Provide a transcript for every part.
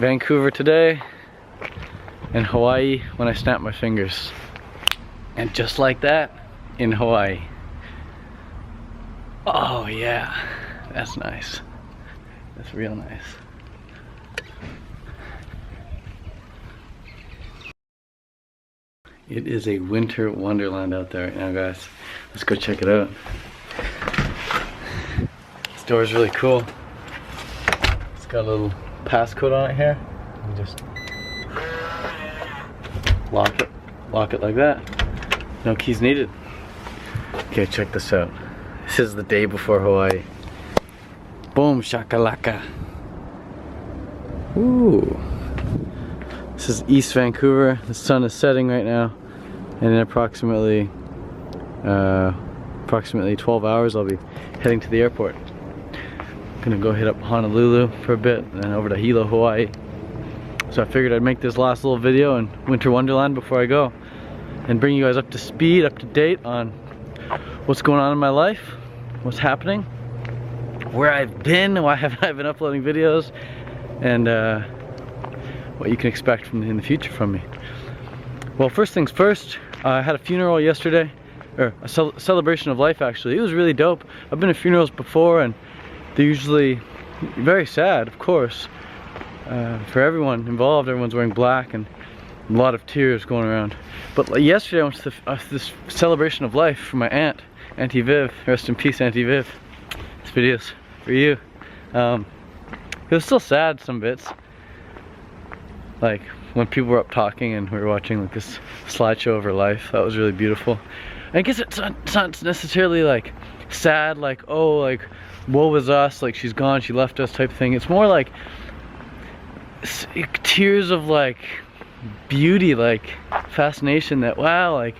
Vancouver today, and Hawaii when I snap my fingers. And just like that, in Hawaii. Oh yeah, that's nice. That's real nice. It is a winter wonderland out there right now, guys. Let's go check it out. This door is really cool. It's got a little passcode on it here. You just lock it like that. No keys needed. Okay, check this out. This is the day before Hawaii. Boom shakalaka. Ooh. This is East Vancouver. The sun is setting right now, and in approximately 12 hours I'll be heading to the airport. Gonna go hit up Honolulu for a bit and then over to Hilo, Hawaii. So I figured I'd make this last little video in Winter Wonderland before I go and bring you guys up to speed, up to date on what's going on in my life, what's happening, where I've been, why haven't I been uploading videos, and what you can expect in the future from me. Well, first things first, I had a funeral yesterday, or a celebration of life actually. It was really dope. I've been to funerals before and they're usually very sad, of course, for everyone involved. Everyone's wearing black and a lot of tears going around. But like, yesterday I went to this celebration of life for my aunt, Auntie Viv. Rest in peace, Auntie Viv. This video's for you. It was still sad, some bits. Like when people were up talking and we were watching like this slideshow of her life. That was really beautiful. I guess it's not necessarily like sad, like, oh, like, woe was us, like she's gone, she left us type of thing. It's more like tears of like beauty, like fascination that, wow, like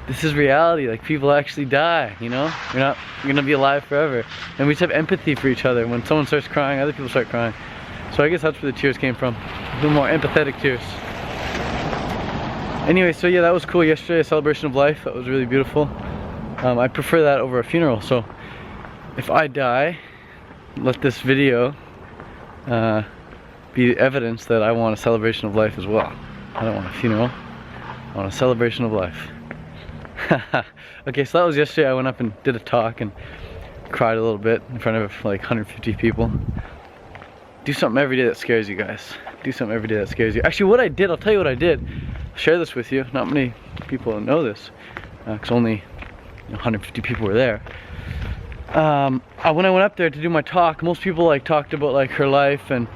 this is reality, like people actually die, you know? You're gonna be alive forever. And we just have empathy for each other. When someone starts crying, other people start crying. So I guess that's where the tears came from. A little more empathetic tears. Anyway, so yeah, that was cool yesterday, a celebration of life. That was really beautiful. I prefer that over a funeral. So if I die, let this video be evidence that I want a celebration of life as well. I don't want a funeral, I want a celebration of life. Okay, so that was yesterday. I went up and did a talk and cried a little bit in front of like 150 people. Do something every day that scares you, guys. Do something every day that scares you. Actually, what I did, I'll tell you what I did. I'll share this with you. Not many people know this, because only 150 people were there. When I went up there to do my talk, most people like talked about like her life and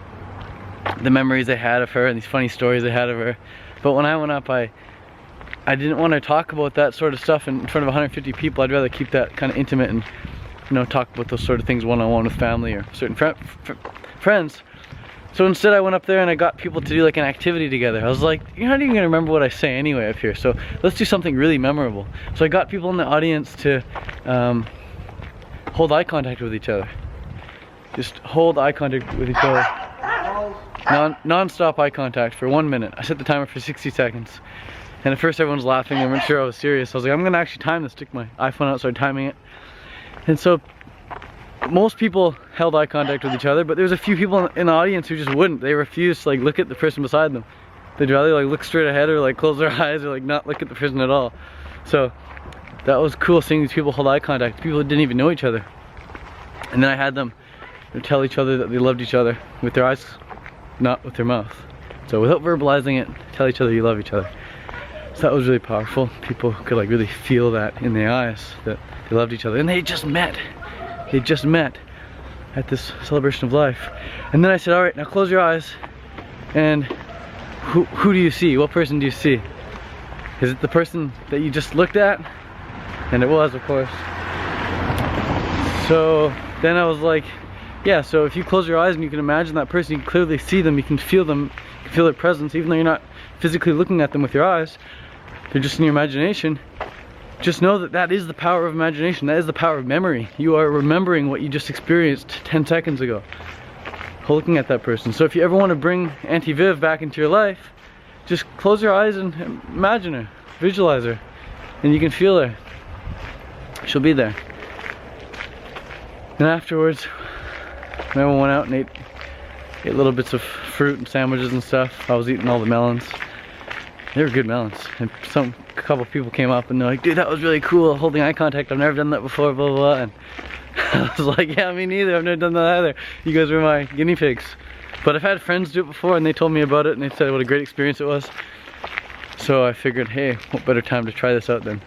the memories they had of her and these funny stories they had of her. But when I went up, I didn't want to talk about that sort of stuff in front of 150 people. I'd rather keep that kind of intimate and, you know, talk about those sort of things one-on-one with family or certain friends. So instead I went up there and I got people to do like an activity together. I was like, you're not even gonna remember what I say anyway up here, so let's do something really memorable. So I got people in the audience to hold eye contact with each other. Just hold eye contact with each other. Non-stop eye contact for 1 minute. I set the timer for 60 seconds. And at first everyone's laughing, they weren't sure I was serious. I was like, I'm gonna actually time this, stick my iPhone out, started timing it. And so most people held eye contact with each other, but there was a few people in the audience who just wouldn't. They refused to like look at the person beside them. They'd rather like look straight ahead or like close their eyes or like not look at the person at all. So that was cool, seeing these people hold eye contact, people who didn't even know each other. And then I had them tell each other that they loved each other with their eyes, not with their mouth. So without verbalizing it, tell each other you love each other. So that was really powerful. People could like really feel that in their eyes, that they loved each other. And they just met. They just met at this celebration of life. And then I said, all right, now close your eyes. And who do you see? What person do you see? Is it the person that you just looked at? And it was, of course. So then I was like, yeah, so if you close your eyes and you can imagine that person, you can clearly see them, you can feel them, you can feel their presence, even though you're not physically looking at them with your eyes. They're just in your imagination. Just know that that is the power of imagination. That is the power of memory. You are remembering what you just experienced 10 seconds ago, looking at that person. So if you ever want to bring Auntie Viv back into your life, just close your eyes and imagine her, visualize her, and you can feel her. She'll be there. And afterwards, when everyone went out and ate ate little bits of fruit and sandwiches and stuff. I was eating all the melons. They were good melons. And a couple people came up and they're like, dude, that was really cool, holding eye contact. I've never done that before, blah, blah, blah. And I was like, yeah, me neither. I've never done that either. You guys were my guinea pigs. But I've had friends do it before and they told me about it and they said what a great experience it was. So I figured, hey, what better time to try this out than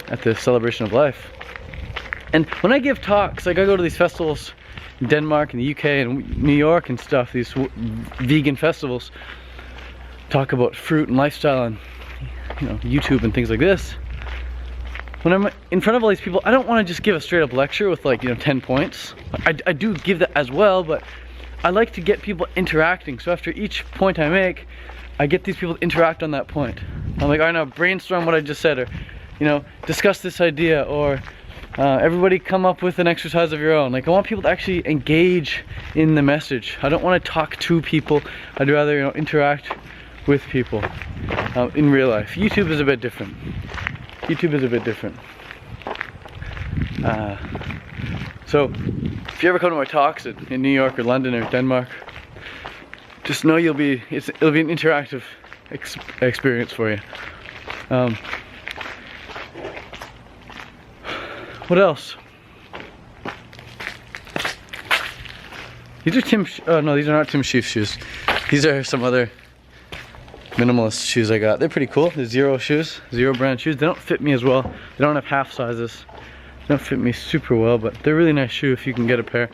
at the Celebration of Life. And when I give talks, like I go to these festivals in Denmark and the UK and New York and stuff, these vegan festivals, talk about fruit and lifestyle and, you know, YouTube and things like this. When I'm in front of all these people, I don't want to just give a straight up lecture with like, you know, 10 points. I do give that as well, but I like to get people interacting. So after each point I make, I get these people to interact on that point. I'm like, all right, now brainstorm what I just said, or, you know, discuss this idea, or everybody come up with an exercise of your own. Like, I want people to actually engage in the message. I don't want to talk to people. I'd rather, you know, interact with people in real life. YouTube is a bit different. YouTube is a bit different. So if you ever come to my talks in New York or London or Denmark, just know it'll be an interactive experience for you. What else? These are oh no, these are not Tim Schiff shoes. These are some other minimalist shoes I got. They're pretty cool. They're Zero shoes, Zero brand shoes. They don't fit me as well. They don't have half sizes. They don't fit me super well, but they're a really nice shoe if you can get a pair.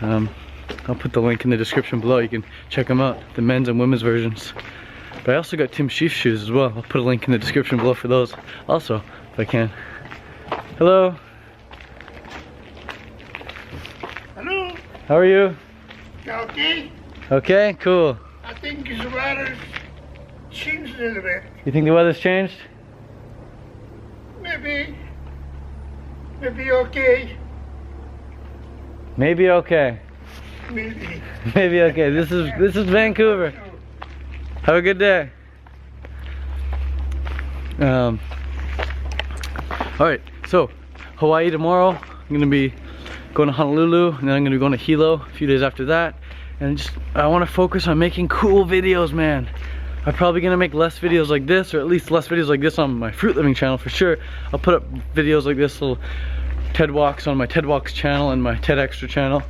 I'll put the link in the description below. You can check them out, the men's and women's versions. But I also got Tim Schiff shoes as well. I'll put a link in the description below for those also, if I can. Hello. Hello. How are you? Okay. Okay, cool. I think the weather's changed a little bit. You think the weather's changed? Maybe okay. Maybe okay. Maybe. Maybe okay. This is Vancouver. Have a good day. Alright, so Hawaii tomorrow. I'm gonna be going to Honolulu, and then I'm gonna be going to Hilo a few days after that. And I want to focus on making cool videos, man. I'm probably gonna make less videos like this, or at least less videos like this on my Fruit Living channel for sure. I'll put up videos like this, little TED Walks on my TED Walks channel and my TED Extra channel.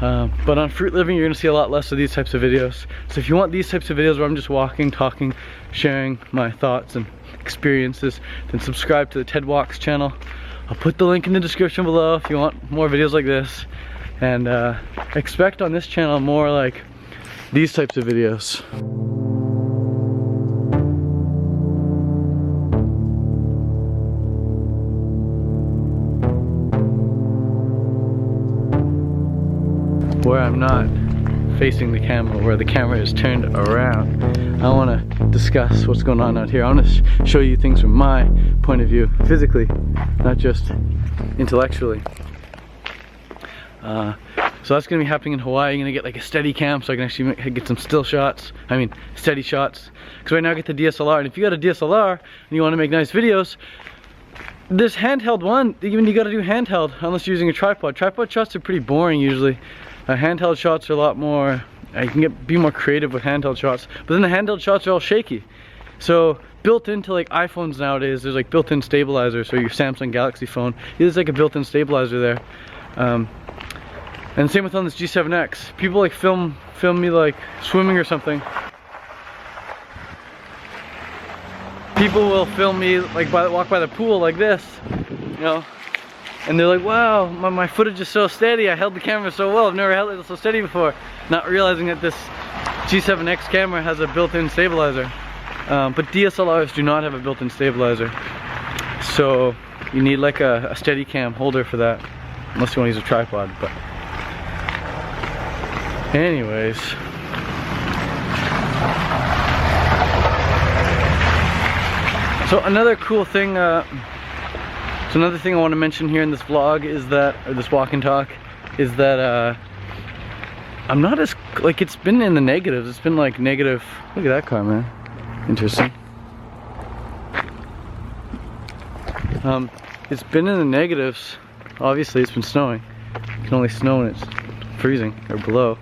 But on Fruit Living, you're gonna see a lot less of these types of videos. So if you want these types of videos where I'm just walking, talking, sharing my thoughts and experiences, then subscribe to the TED Walks channel. I'll put the link in the description below if you want more videos like this. And expect on this channel more like these types of videos. Where I'm not facing the camera, where the camera is turned around, I want to discuss what's going on out here. I want to show you things from my point of view, physically, not just intellectually. So that's going to be happening in Hawaii. I'm going to get like a Steadicam so I can actually get some still shots. I mean, steady shots. Because right now I get the DSLR, and if you got a DSLR and you want to make nice videos, this handheld one, even you got to do handheld unless you're using a tripod. Tripod shots are pretty boring usually. Handheld shots are a lot more, you can be more creative with handheld shots, but then the handheld shots are all shaky. So built into like iPhones nowadays, there's like built-in stabilizers. So your Samsung Galaxy phone, there's like a built-in stabilizer there. And same with on this G7X. People like film me like swimming or something. People will film me like walk by the pool like this, you know, and they're like, wow, my footage is so steady. I held the camera so well. I've never held it so steady before. Not realizing that this G7X camera has a built-in stabilizer. But DSLRs do not have a built-in stabilizer. So you need like a Steadicam holder for that, unless you want to use a tripod. But anyways, so another cool thing, so another thing I want to mention here in this vlog is that, or this walk and talk, is that I'm not as, like, it's been in the negatives. It's been like negative, look at that car, man. Interesting. It's been in the negatives. Obviously it's been snowing. It can only snow when it's freezing or below.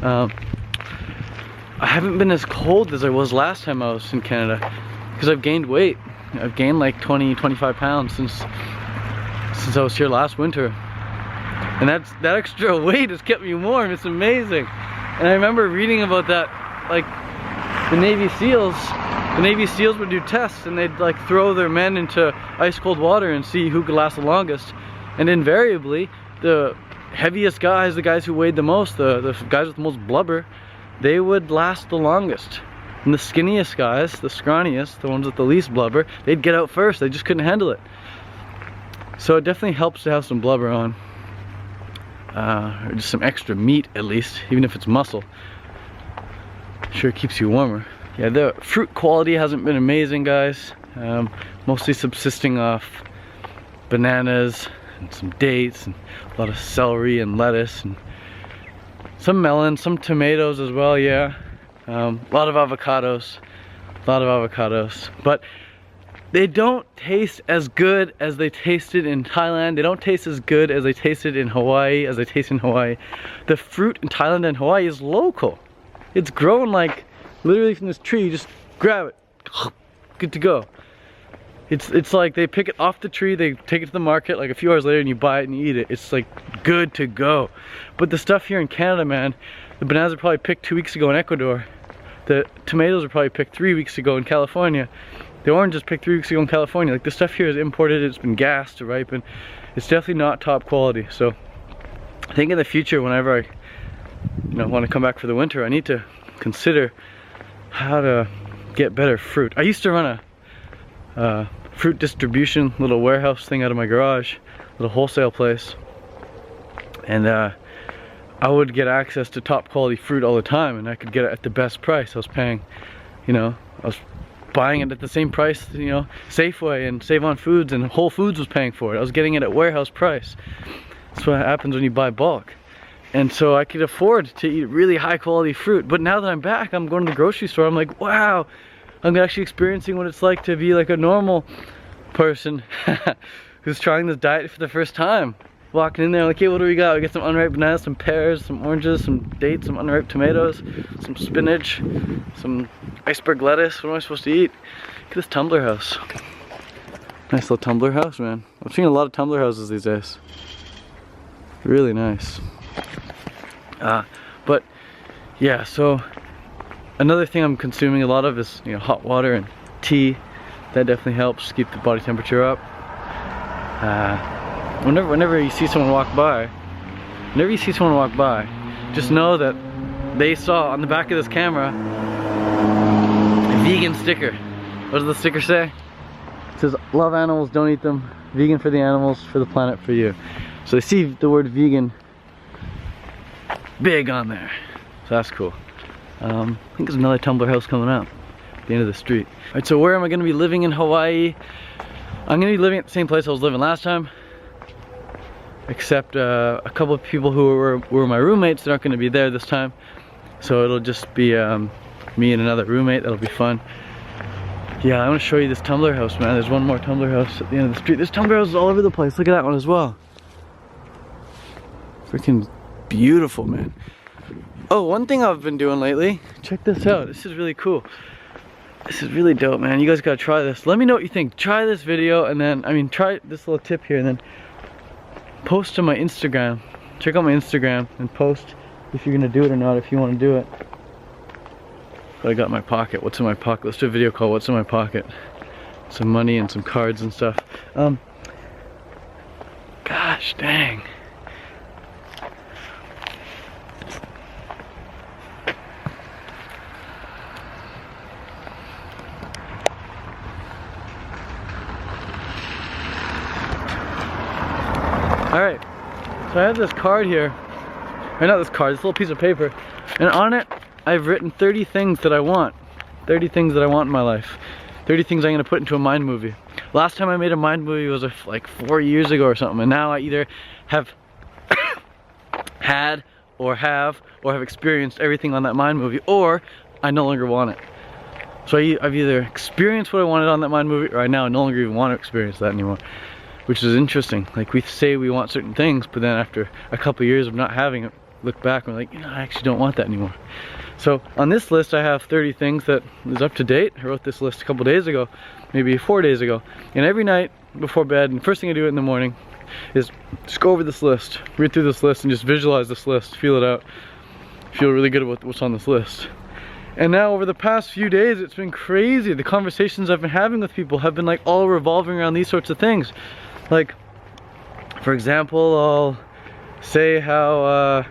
I haven't been as cold as I was last time I was in Canada because I've gained weight. I've gained like 20-25 pounds since I was here last winter, and that extra weight has kept me warm. It's amazing. And I remember reading about that, like the Navy SEALs would do tests, and they'd like throw their men into ice cold water and see who could last the longest, and invariably the heaviest guys, the guys who weighed the most, the guys with the most blubber, they would last the longest. And the skinniest guys, the scrawniest, the ones with the least blubber, they'd get out first. They just couldn't handle it. So it definitely helps to have some blubber on, or just some extra meat at least, even if it's muscle. Sure keeps you warmer. Yeah, the fruit quality hasn't been amazing, guys. Mostly subsisting off bananas and some dates and a lot of celery and lettuce and some melons, some tomatoes as well, yeah. A lot of avocados, but they don't taste as good as they tasted in Thailand. They don't taste as good as they tasted in Hawaii, The fruit in Thailand and Hawaii is local. It's grown like literally from this tree. You just grab it, good to go. It's like they pick it off the tree, they take it to the market like a few hours later, and you buy it and you eat it. It's like good to go. But the stuff here in Canada, man, the bananas are probably picked 2 weeks ago in Ecuador. The tomatoes are probably picked 3 weeks ago in California. The orange is picked 3 weeks ago in California. Like, the stuff here is imported, it's been gassed to ripen. It's definitely not top quality. So I think in the future, whenever I want to come back for the winter, I need to consider how to get better fruit. I used to run a fruit distribution little warehouse thing out of my garage, little wholesale place, and I would get access to top quality fruit all the time, and I could get it at the best price. I was paying, I was buying it at the same price, Safeway and Save On Foods and Whole Foods was paying for it. I was getting it at warehouse price. That's what happens when you buy bulk. And so I could afford to eat really high quality fruit. But now that I'm back, I'm going to the grocery store, I'm like, wow, I'm actually experiencing what it's like to be like a normal person who's trying this diet for the first time. Walking in there like, hey, what do we got? We got some unripe bananas, some pears, some oranges, some dates, some unripe tomatoes, some spinach, some iceberg lettuce. What am I supposed to eat? Look at this tumbler house. Nice little tumbler house, man. I'm seeing a lot of tumbler houses these days. Really nice. But yeah, so another thing I'm consuming a lot of is hot water and tea. That definitely helps keep the body temperature up. Whenever you see someone walk by, just know that they saw on the back of this camera a vegan sticker. What does the sticker say? It says, love animals, don't eat them. Vegan for the animals, for the planet, for you. So they see the word vegan big on there. So that's cool. I think there's another tumbler house coming up at the end of the street. Alright, so where am I going to be living in Hawaii? I'm going to be living at the same place I was living last time. Except a couple of people who were my roommates, they're not going to be there this time. So it'll just be me and another roommate. That'll be fun. Yeah, I want to show you this tumbler house, man. There's one more tumbler house at the end of the street. There's tumbler houses all over the place. Look at that one as well. Freaking beautiful, man. Oh, one thing I've been doing lately, check this out. This is really cool. This is really dope, man. You guys gotta try this. Let me know what you think. Try this video, and then, try this little tip here, and then post to my Instagram. Check out my Instagram and post if you're gonna do it or not, if you want to do it. But I got in my pocket. What's in my pocket? Let's do a video call. What's in my pocket? Some money and some cards and stuff. Gosh dang. Alright, so I have this card here, or not this card, this little piece of paper, and on it I've written 30 things that I want. 30 things that I want in my life. 30 things I'm going to put into a mind movie. Last time I made a mind movie was like 4 years ago or something, and now I either have had or have experienced everything on that mind movie, or I no longer want it. So I've either experienced what I wanted on that mind movie, or I now no longer even want to experience that anymore. Which is interesting. Like, we say we want certain things, but then after a couple of years of not having it, look back and we're like, you know, I actually don't want that anymore. So on this list I have 30 things that is up to date. I wrote this list a couple days ago, maybe 4 days ago. And every night before bed, and first thing I do in the morning is just go over this list, read through this list and just visualize this list, feel it out, feel really good about what's on this list. And now over the past few days, it's been crazy. The conversations I've been having with people have been like all revolving around these sorts of things. Like, for example, I'll say how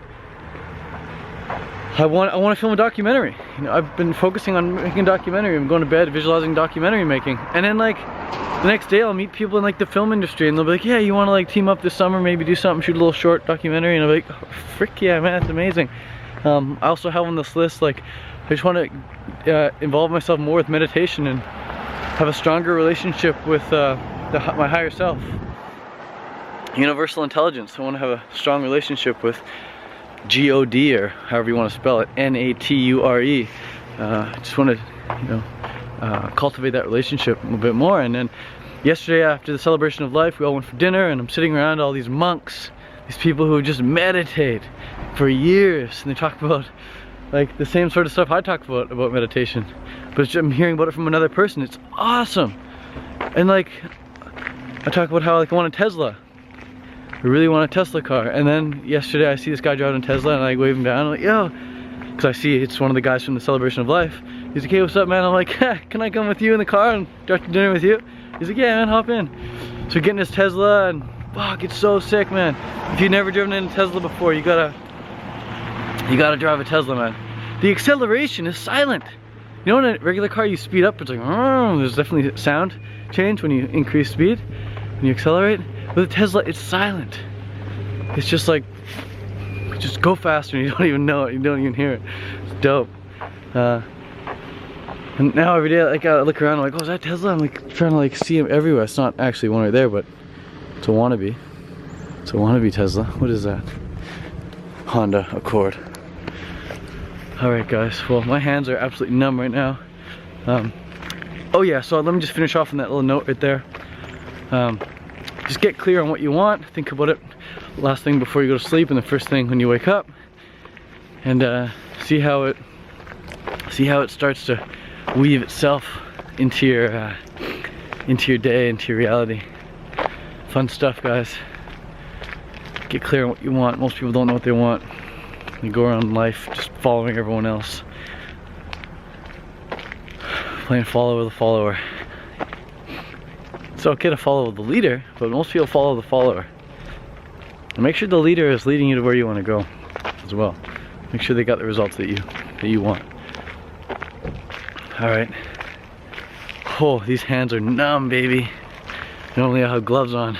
I want to film a documentary. You know, I've been focusing on making a documentary. I'm going to bed visualizing documentary making. And then like the next day I'll meet people in like the film industry and they'll be like, yeah, you want to like team up this summer, maybe do something, shoot a little short documentary. And I'll be like, oh, frick yeah, man, that's amazing. I also have on this list, like, I just want to involve myself more with meditation and have a stronger relationship with my higher self. Universal intelligence. I want to have a strong relationship with G-O-D, or however you want to spell it, N-A-T-U-R-E. I just want to, you know, cultivate that relationship a little bit more. And then yesterday after the celebration of life, we all went for dinner and I'm sitting around all these monks, these people who just meditate for years, and they talk about like the same sort of stuff I talk about meditation, but I'm hearing about it from another person. It's awesome. And like I talk about how like I want a Tesla. I really want a Tesla car. And then yesterday I see this guy driving a Tesla and I wave him down. I'm like, yo, because I see it's one of the guys from the celebration of life. He's like, hey, what's up, man? I'm like, can I come with you in the car and go to dinner with you? He's like, yeah, man, hop in. So we get in this Tesla and fuck, it's so sick, man. If you've never driven in a Tesla before, you gotta drive a Tesla, man. The acceleration is silent. You know, in a regular car you speed up, it's like, there's definitely a sound change when you increase speed, when you accelerate. With a Tesla, it's silent. It's just like, just go faster and you don't even know it, you don't even hear it. It's dope. And now every day, like, I look around, I'm like, oh, is that Tesla? I'm like trying to like see them everywhere. It's not actually one right there, but it's a wannabe. It's a wannabe Tesla. What is that? Honda Accord. Alright guys, well my hands are absolutely numb right now. Oh yeah, so let me just finish off on that little note right there. Just get clear on what you want, think about it last thing before you go to sleep and the first thing when you wake up. And see how it starts to weave itself into your day, into your reality. Fun stuff, guys. Get clear on what you want. Most people don't know what they want. They go around life just following everyone else. Playing follow the follower. It's okay to follow the leader, but most people follow the follower. And make sure the leader is leading you to where you want to go as well. Make sure they got the results that you want. Alright. Oh, these hands are numb, baby. Normally I have gloves on.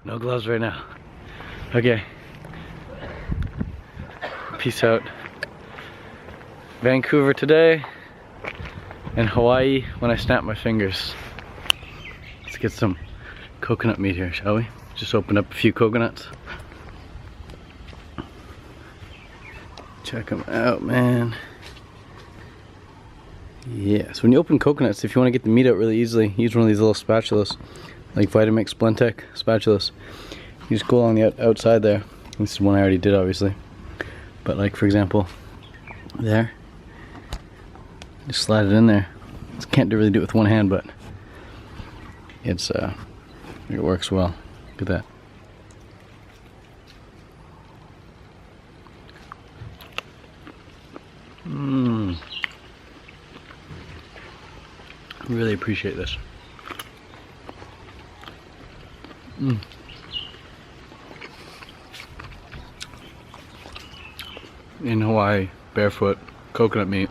No gloves right now. Okay. Peace out. Vancouver today, and Hawaii when I snap my fingers. Let's get some coconut meat here, shall we? Just open up a few coconuts. Check them out, man. Yeah, so when you open coconuts, if you want to get the meat out really easily, use one of these little spatulas, like Vitamix Blendtec spatulas. You just go along the outside there. This is one I already did, obviously. But like, for example, there. Just slide it in there. Can't really do it with one hand, but it works well. Look at that. Really appreciate this. In Hawaii, barefoot, coconut meat,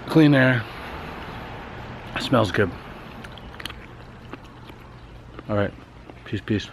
clean air, smells good. All right, peace.